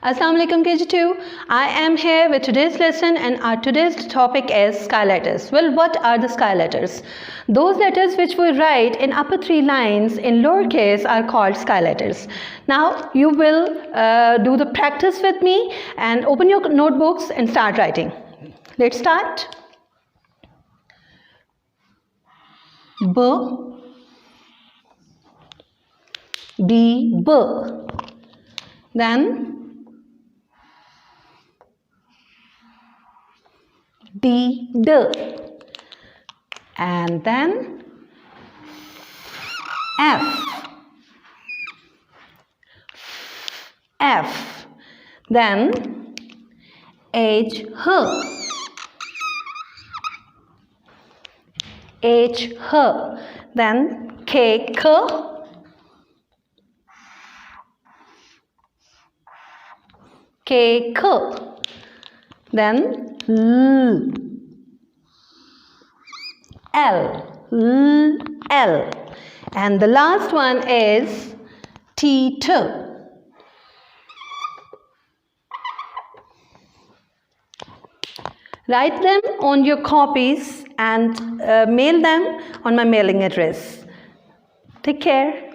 Assalamu alaikum KG2. I am here with today's lesson and our today's topic is sky letters. Well, what are the sky letters? Those letters which we write in upper three lines in lowercase are called sky letters. Now you will do the practice with me and open your notebooks and start writing. Let's start. B, B. Then D, D. And then F, F. Then H, H. H, H. Then K, K. K, K. Then L, L, L, L. And the last one is T, T. Write them on your copies and mail them on my mailing address. Take care.